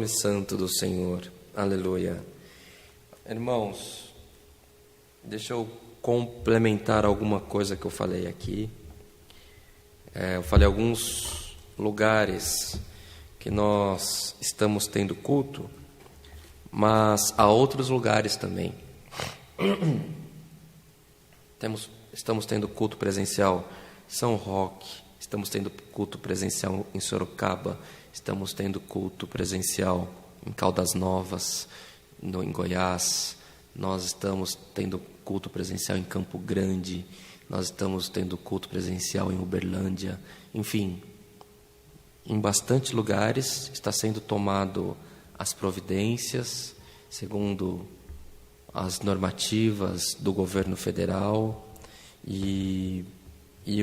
nome santo do Senhor. Aleluia. Irmãos, deixa eu complementar alguma coisa que eu falei aqui. Eu falei alguns lugares que nós estamos tendo culto, mas há outros lugares também. Estamos tendo culto presencial em São Roque, estamos tendo culto presencial em Sorocaba, estamos tendo culto presencial em Caldas Novas, em Goiás, nós estamos tendo culto presencial em Campo Grande, nós estamos tendo culto presencial em Uberlândia, enfim, em bastante lugares está sendo tomado as providências, segundo as normativas do governo federal, e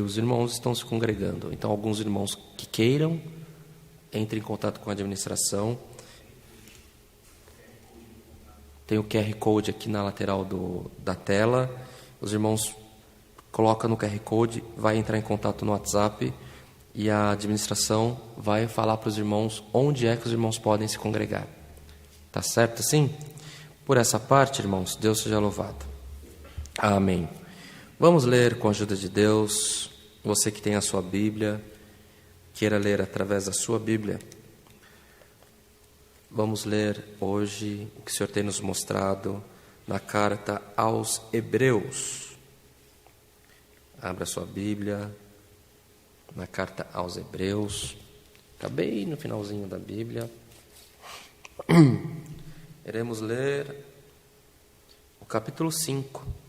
os irmãos estão se congregando. Então, alguns irmãos que queiram, entrem em contato com a administração. Tem o QR Code aqui na lateral da tela. Os irmãos colocam no QR Code, vai entrar em contato no WhatsApp e a administração vai falar para os irmãos onde é que os irmãos podem se congregar. Tá certo assim? Por essa parte, irmãos, Deus seja louvado. Amém. Vamos ler com a ajuda de Deus. Você que tem a sua Bíblia, queira ler através da sua Bíblia. Vamos ler hoje o que o Senhor tem nos mostrado na carta aos Hebreus. Abra sua Bíblia na carta aos Hebreus. Está bem no finalzinho da Bíblia. Iremos ler o capítulo 5.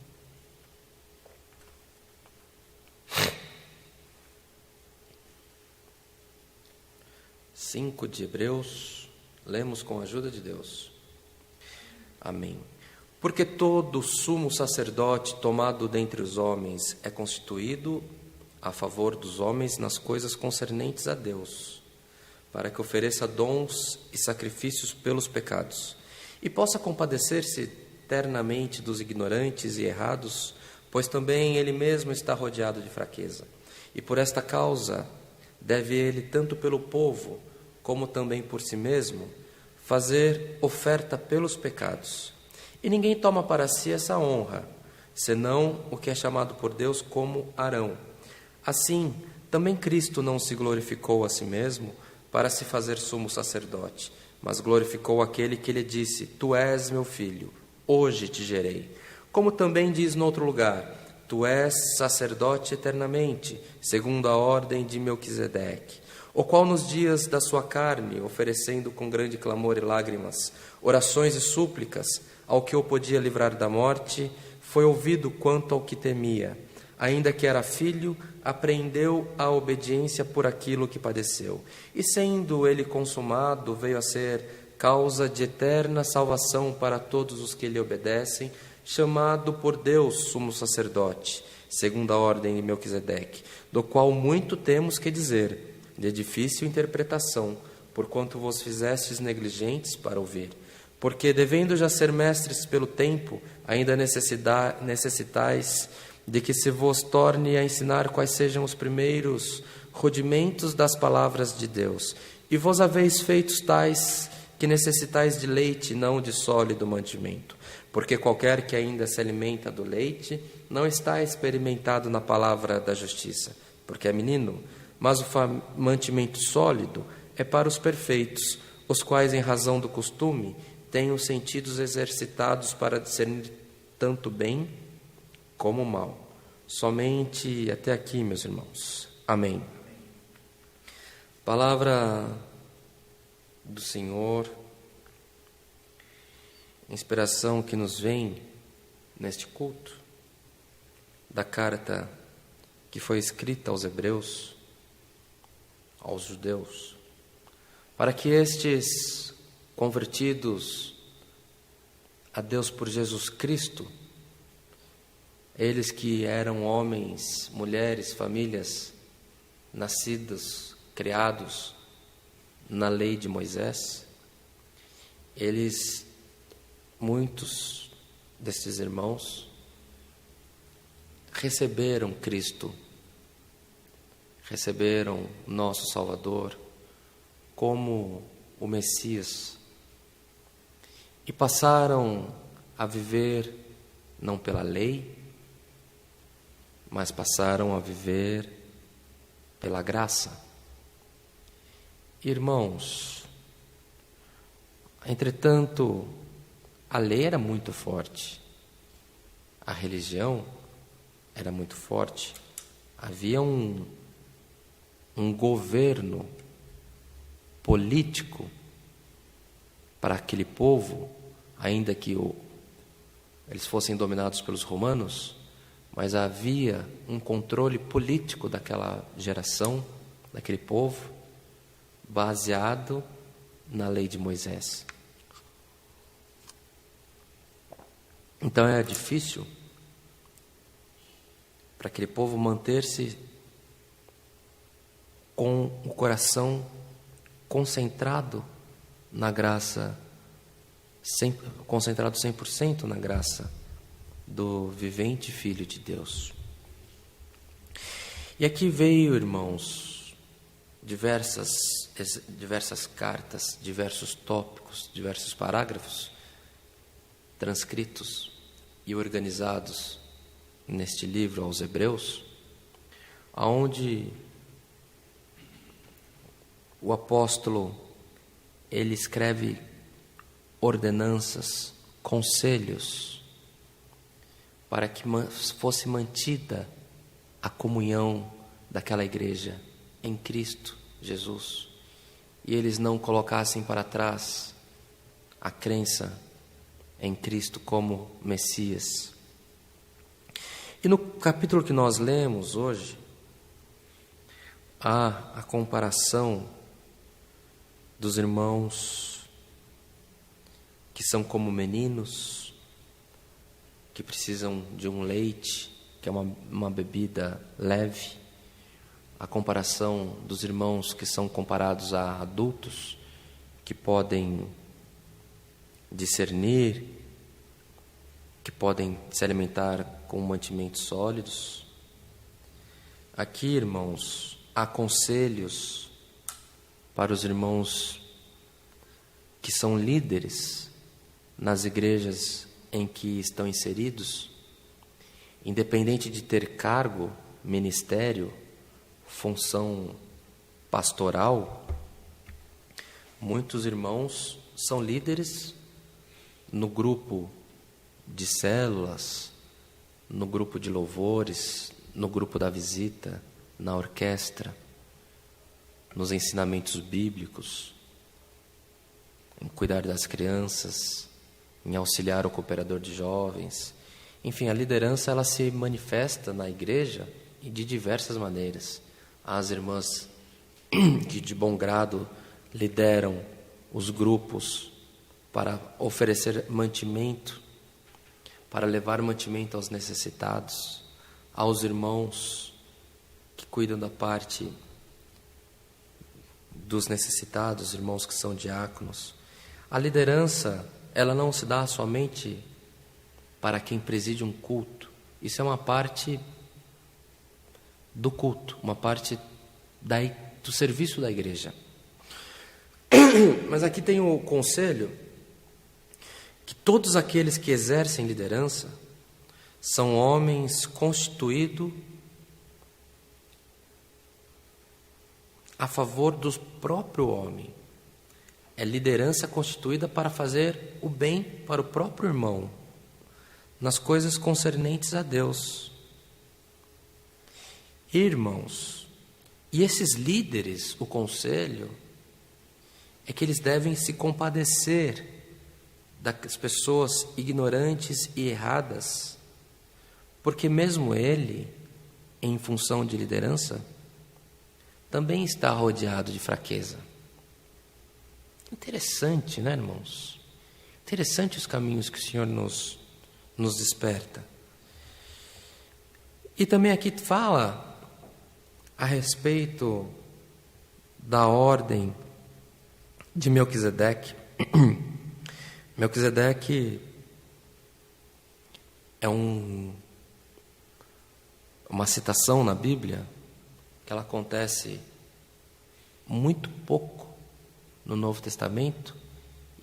De Hebreus, lemos com a ajuda de Deus. Amém. Porque todo sumo sacerdote tomado dentre os homens é constituído a favor dos homens nas coisas concernentes a Deus, para que ofereça dons e sacrifícios pelos pecados, e possa compadecer-se eternamente dos ignorantes e errados, pois também ele mesmo está rodeado de fraqueza. E por esta causa deve ele, tanto pelo povo, como também por si mesmo, fazer oferta pelos pecados. E ninguém toma para si essa honra, senão o que é chamado por Deus como Arão. Assim, também Cristo não se glorificou a si mesmo para se fazer sumo sacerdote, mas glorificou aquele que lhe disse: Tu és meu filho, hoje te gerei. Como também diz no outro lugar: Tu és sacerdote eternamente, segundo a ordem de Melquisedeque, o qual nos dias da sua carne, oferecendo com grande clamor e lágrimas, orações e súplicas, ao que o podia livrar da morte, foi ouvido quanto ao que temia. Ainda que era filho, aprendeu a obediência por aquilo que padeceu. E sendo ele consumado, veio a ser causa de eterna salvação para todos os que lhe obedecem, chamado por Deus sumo sacerdote, segundo a ordem de Melquisedeque, do qual muito temos que dizer, de difícil interpretação, porquanto vos fizestes negligentes para ouvir. Porque, devendo já ser mestres pelo tempo, ainda necessitais de que se vos torne a ensinar quais sejam os primeiros rudimentos das palavras de Deus. E vos haveis feitos tais que necessitais de leite, não de sólido mantimento. Porque qualquer que ainda se alimenta do leite, não está experimentado na palavra da justiça, porque é menino. Mas o mantimento sólido é para os perfeitos, os quais, em razão do costume, têm os sentidos exercitados para discernir tanto bem como mal. Somente até aqui, meus irmãos. Amém. Palavra do Senhor, inspiração que nos vem neste culto, da carta que foi escrita aos Hebreus, aos judeus, para que estes convertidos a Deus por Jesus Cristo, eles que eram homens, mulheres, famílias, nascidos, criados na lei de Moisés, muitos destes irmãos, receberam Cristo, receberam nosso Salvador como o Messias, e passaram a viver não pela lei, mas passaram a viver pela graça. Irmãos, entretanto, a lei era muito forte, a religião era muito forte, havia um governo político para aquele povo, ainda que eles fossem dominados pelos romanos, mas havia um controle político daquela geração, daquele povo, baseado na lei de Moisés. Então era difícil para aquele povo manter-se com o coração concentrado na graça, concentrado 100% na graça do vivente Filho de Deus. E aqui veio, irmãos, diversas cartas, diversos tópicos, diversos parágrafos transcritos e organizados neste livro aos Hebreus, onde o apóstolo ele escreve ordenanças, conselhos, para que fosse mantida a comunhão daquela igreja em Cristo Jesus, e eles não colocassem para trás a crença em Cristo como Messias. E no capítulo que nós lemos hoje, há a comparação dos irmãos que são como meninos, que precisam de um leite, que é uma bebida leve, a comparação dos irmãos que são comparados a adultos, que podem discernir, que podem se alimentar com mantimentos sólidos. Aqui, irmãos, há conselhos para os irmãos que são líderes nas igrejas em que estão inseridos, independente de ter cargo, ministério, função pastoral. Muitos irmãos são líderes no grupo de células, no grupo de louvores, no grupo da visita, na orquestra, nos ensinamentos bíblicos, em cuidar das crianças, em auxiliar o cooperador de jovens. Enfim, a liderança ela se manifesta na igreja de diversas maneiras. Há as irmãs que de bom grado lideram os grupos para oferecer mantimento, para levar mantimento aos necessitados, aos irmãos que cuidam da parte dos necessitados, irmãos que são diáconos. A liderança, ela não se dá somente para quem preside um culto. Isso é uma parte do culto, uma parte do serviço da igreja. Mas aqui tem o conselho que todos aqueles que exercem liderança são homens constituídos a favor do próprio homem. É liderança constituída para fazer o bem para o próprio irmão, nas coisas concernentes a Deus. Irmãos, e esses líderes, o conselho, é que eles devem se compadecer das pessoas ignorantes e erradas, porque mesmo ele, em função de liderança, também está rodeado de fraqueza. Interessante, né, irmãos? Interessante os caminhos que o Senhor nos desperta. E também aqui fala a respeito da ordem de Melquisedeque. Melquisedeque é uma citação na Bíblia que ela acontece muito pouco no Novo Testamento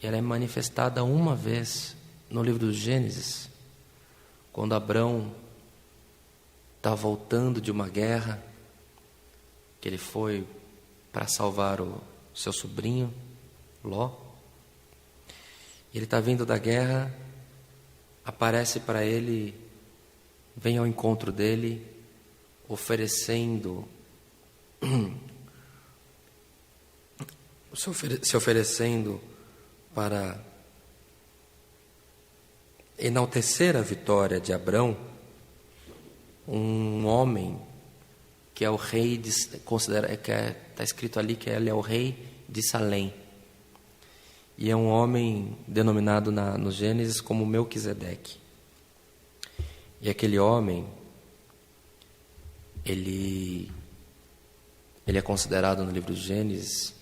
E ela é manifestada uma vez no livro do Gênesis, quando Abrão está voltando de uma guerra, que ele foi para salvar o seu sobrinho, Ló. Ele está vindo da guerra, aparece para ele, vem ao encontro dele, se oferecendo para enaltecer a vitória de Abrão, um homem que é o rei está escrito ali que ele é o rei de Salém. E é um homem denominado no Gênesis como Melquisedeque. E aquele homem, ele é considerado no livro de Gênesis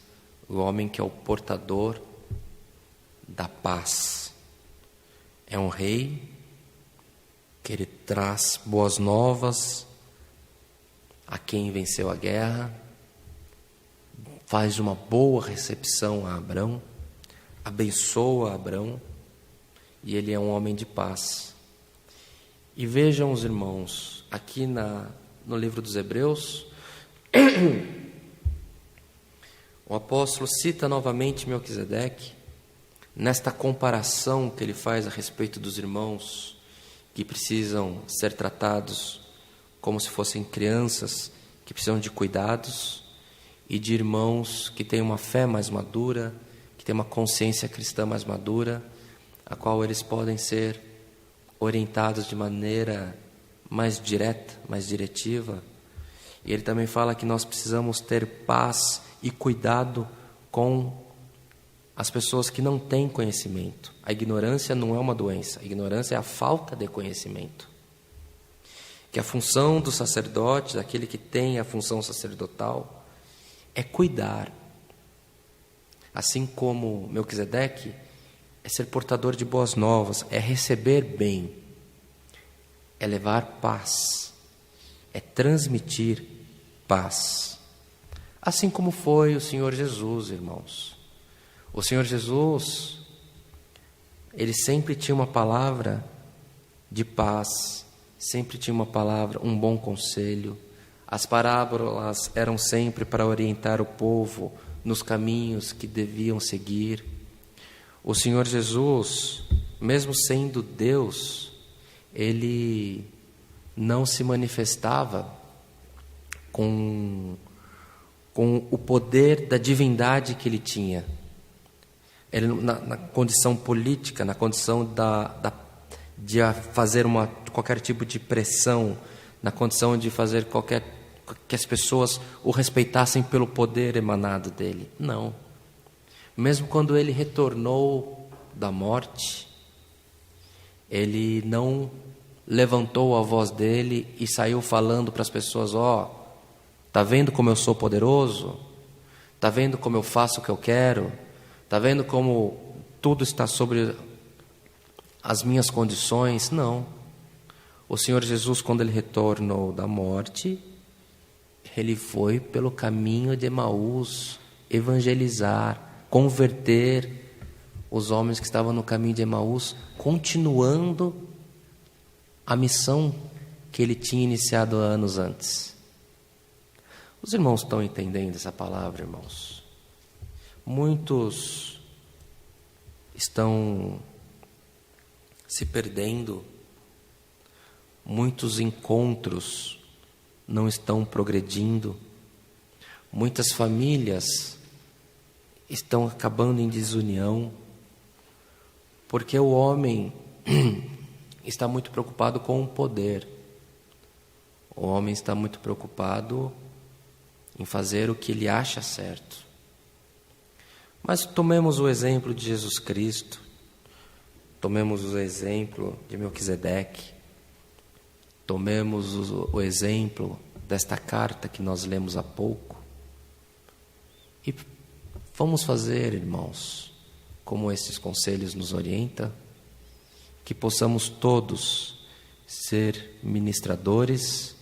o homem que é o portador da paz. É um rei que ele traz boas novas a quem venceu a guerra, faz uma boa recepção a Abrão, abençoa Abrão, e ele é um homem de paz. E vejam os irmãos, aqui no livro dos Hebreus, o apóstolo cita novamente Melquisedeque, nesta comparação que ele faz a respeito dos irmãos que precisam ser tratados como se fossem crianças, que precisam de cuidados, e de irmãos que têm uma fé mais madura, que têm uma consciência cristã mais madura, a qual eles podem ser orientados de maneira mais direta, mais diretiva. E ele também fala que nós precisamos ter paz e cuidado com as pessoas que não têm conhecimento. A ignorância não é uma doença, a ignorância é a falta de conhecimento. Que a função do sacerdote, daquele que tem a função sacerdotal, é cuidar. Assim como Melquisedeque, é ser portador de boas novas, é receber bem, é levar paz, é transmitir paz. Assim como foi o Senhor Jesus, irmãos. O Senhor Jesus, ele sempre tinha uma palavra de paz, sempre tinha uma palavra, um bom conselho. As parábolas eram sempre para orientar o povo nos caminhos que deviam seguir. O Senhor Jesus, mesmo sendo Deus, ele não se manifestava com o poder da divindade que ele tinha. Ele, na condição política, na condição de fazer qualquer tipo de pressão, na condição de fazer que as pessoas o respeitassem pelo poder emanado dele. Não. Mesmo quando ele retornou da morte, ele não levantou a voz dele e saiu falando para as pessoas: tá vendo como eu sou poderoso? Tá vendo como eu faço o que eu quero? Tá vendo como tudo está sobre as minhas condições? Não. O Senhor Jesus, quando ele retornou da morte, ele foi pelo caminho de Emaús evangelizar, converter os homens que estavam no caminho de Emaús, continuando a missão que ele tinha iniciado anos antes. Os irmãos estão entendendo essa palavra, irmãos? Muitos estão se perdendo, muitos encontros não estão progredindo, muitas famílias estão acabando em desunião, porque o homem está muito preocupado com o poder. O homem está muito preocupado em fazer o que ele acha certo. Mas tomemos o exemplo de Jesus Cristo, tomemos o exemplo de Melquisedeque, tomemos o exemplo desta carta que nós lemos há pouco e vamos fazer, irmãos, como esses conselhos nos orientam, que possamos todos ser ministradores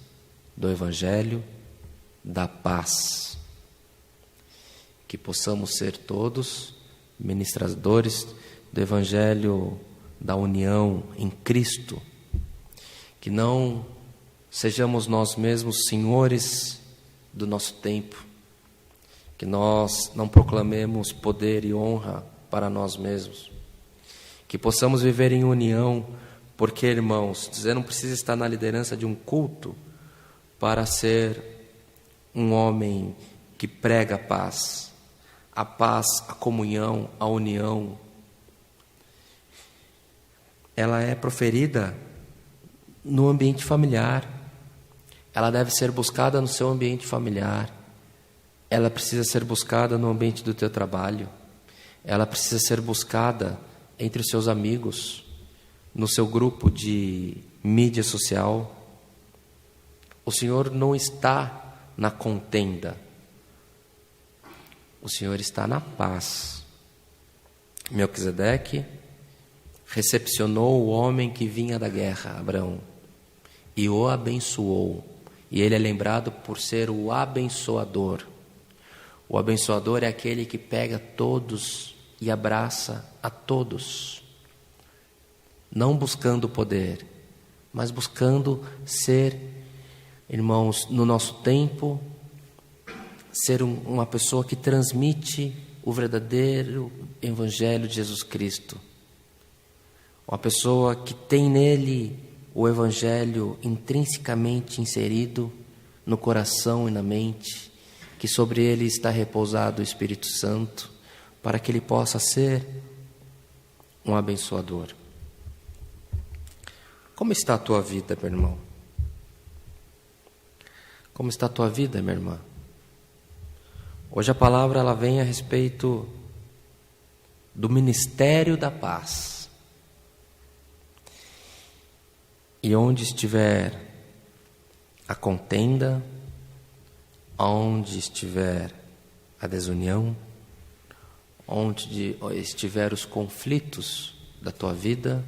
do Evangelho da paz, que possamos ser todos ministradores do Evangelho da união em Cristo, que não sejamos nós mesmos senhores do nosso tempo, que nós não proclamemos poder e honra para nós mesmos, que possamos viver em união, porque, irmãos, você não precisa estar na liderança de um culto para ser um homem que prega a paz, a comunhão, a união. Ela é proferida no ambiente familiar, ela deve ser buscada no seu ambiente familiar, ela precisa ser buscada no ambiente do teu trabalho, ela precisa ser buscada entre os seus amigos, no seu grupo de mídia social. O Senhor não está na contenda, o Senhor está na paz. Melquisedeque recepcionou o homem que vinha da guerra, Abraão, e o abençoou. E ele é lembrado por ser o abençoador. O abençoador é aquele que pega todos e abraça a todos, não buscando poder, mas buscando ser, irmãos, no nosso tempo, ser uma pessoa que transmite o verdadeiro Evangelho de Jesus Cristo. Uma pessoa que tem nele o Evangelho intrinsecamente inserido no coração e na mente, que sobre ele está repousado o Espírito Santo, para que ele possa ser um abençoador. Como está a tua vida, meu irmão? Como está a tua vida, minha irmã? Hoje a palavra ela vem a respeito do ministério da paz. E onde estiver a contenda, onde estiver a desunião, onde estiver os conflitos da tua vida,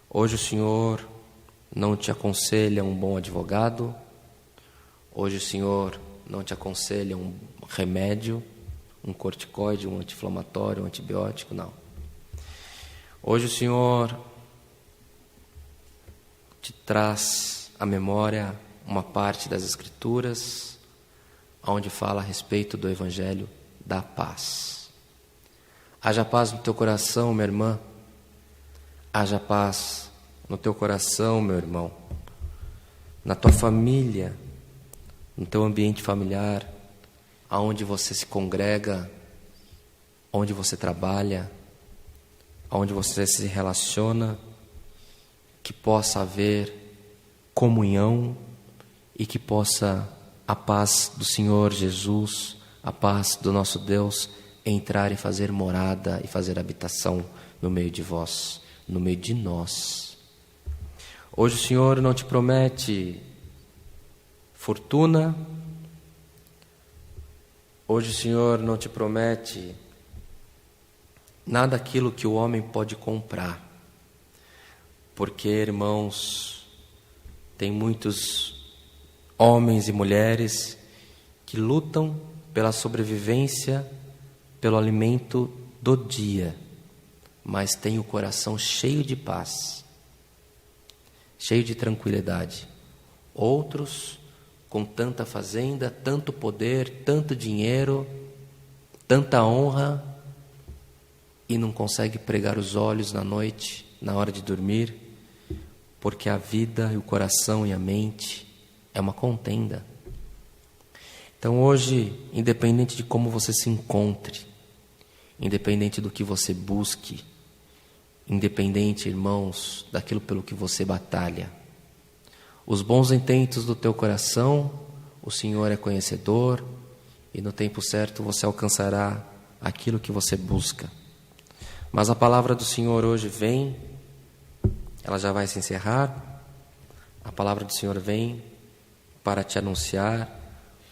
hoje o Senhor não te aconselha um bom advogado, hoje o Senhor não te aconselha um remédio, um corticoide, um anti-inflamatório, um antibiótico, não. Hoje o Senhor te traz à memória uma parte das Escrituras, onde fala a respeito do Evangelho da paz. Haja paz no teu coração, minha irmã. Haja paz no teu coração, meu irmão. Na tua família, no teu ambiente familiar, aonde você se congrega, onde você trabalha, aonde você se relaciona, que possa haver comunhão e que possa a paz do Senhor Jesus, a paz do nosso Deus entrar e fazer morada e fazer habitação no meio de vós, no meio de nós. Hoje o Senhor não te promete fortuna, hoje o Senhor não te promete nada daquilo que o homem pode comprar, porque, irmãos, tem muitos homens e mulheres que lutam pela sobrevivência, pelo alimento do dia, mas têm o coração cheio de paz, cheio de tranquilidade. Outros com tanta fazenda, tanto poder, tanto dinheiro, tanta honra, e não consegue pregar os olhos na noite, na hora de dormir, porque a vida e o coração e a mente é uma contenda. Então hoje, independente de como você se encontre, independente do que você busque, independente, irmãos, daquilo pelo que você batalha, os bons intentos do teu coração, o Senhor é conhecedor, e no tempo certo você alcançará aquilo que você busca. Mas a palavra do Senhor hoje vem, ela já vai se encerrar. A palavra do Senhor vem para te anunciar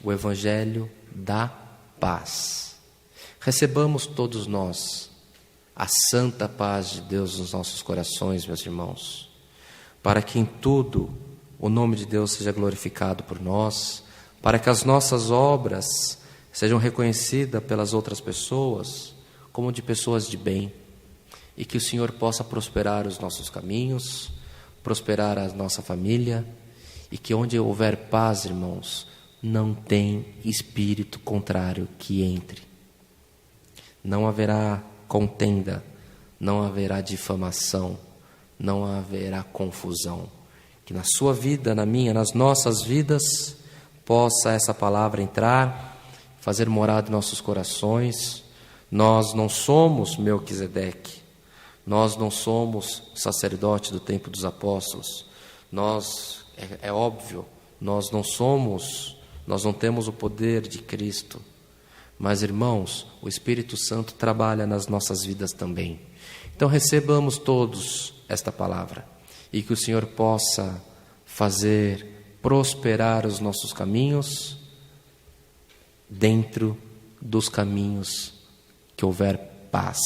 o Evangelho da paz. Recebamos todos nós a santa paz de Deus nos nossos corações, meus irmãos, para que em tudo o nome de Deus seja glorificado por nós, para que as nossas obras sejam reconhecidas pelas outras pessoas como de pessoas de bem, e que o Senhor possa prosperar os nossos caminhos, prosperar a nossa família, e que onde houver paz, irmãos, não tem espírito contrário que entre. Não haverá contenda, não haverá difamação, não haverá confusão. Que na sua vida, na minha, nas nossas vidas, possa essa palavra entrar, fazer morada em nossos corações. Nós não somos Melquisedeque, nós não somos sacerdote do tempo dos apóstolos, nós, é óbvio, nós não temos o poder de Cristo, mas, irmãos, o Espírito Santo trabalha nas nossas vidas também. Então recebamos todos esta palavra, e que o Senhor possa fazer prosperar os nossos caminhos, dentro dos caminhos que houver paz.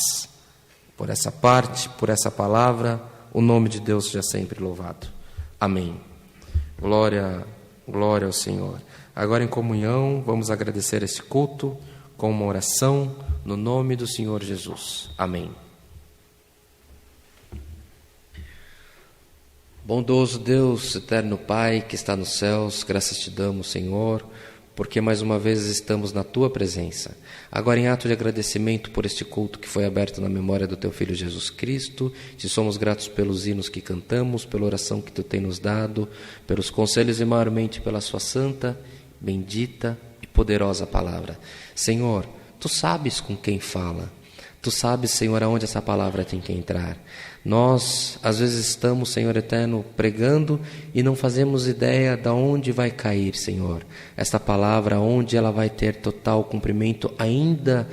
Por essa parte, por essa palavra, o nome de Deus seja sempre louvado. Amém. Glória ao Senhor. Agora em comunhão, vamos agradecer este culto com uma oração no nome do Senhor Jesus. Amém. Bondoso Deus, eterno Pai, que está nos céus, graças te damos, Senhor, porque mais uma vez estamos na Tua presença. Agora, em ato de agradecimento por este culto que foi aberto na memória do Teu Filho Jesus Cristo, te somos gratos pelos hinos que cantamos, pela oração que Tu tem nos dado, pelos conselhos e maiormente pela Sua santa, bendita e poderosa palavra. Senhor, Tu sabes com quem fala. Tu sabes, Senhor, aonde essa palavra tem que entrar. Nós, às vezes, estamos, Senhor eterno, pregando e não fazemos ideia de onde vai cair, Senhor. Esta palavra, onde ela vai ter total cumprimento ainda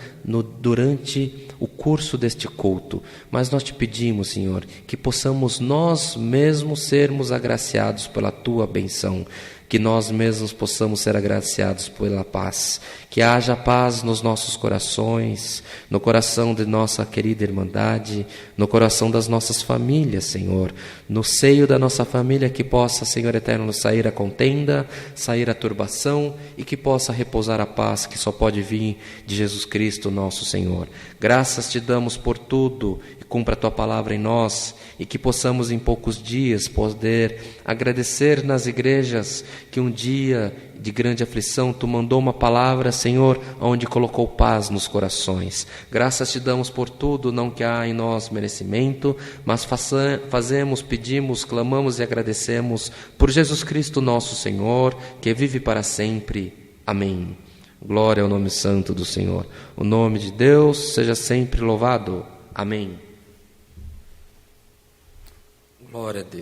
durante o curso deste culto. Mas nós te pedimos, Senhor, que possamos nós mesmos sermos agraciados pela Tua benção. Que nós mesmos possamos ser agraciados pela paz, que haja paz nos nossos corações, no coração de nossa querida Irmandade, no coração das nossas famílias, Senhor, no seio da nossa família, que possa, Senhor eterno, sair a contenda, sair a turbação, e que possa repousar a paz que só pode vir de Jesus Cristo, nosso Senhor. Graças te damos por tudo, e cumpra a Tua palavra em nós, e que possamos em poucos dias poder agradecer nas igrejas que um dia de grande aflição Tu mandou uma palavra, Senhor, onde colocou paz nos corações. Graças te damos por tudo, não que há em nós merecimento, mas fazemos, pedimos, clamamos e agradecemos por Jesus Cristo nosso Senhor, que vive para sempre. Amém. Glória ao nome santo do Senhor. O nome de Deus seja sempre louvado. Amém. Glória a Deus.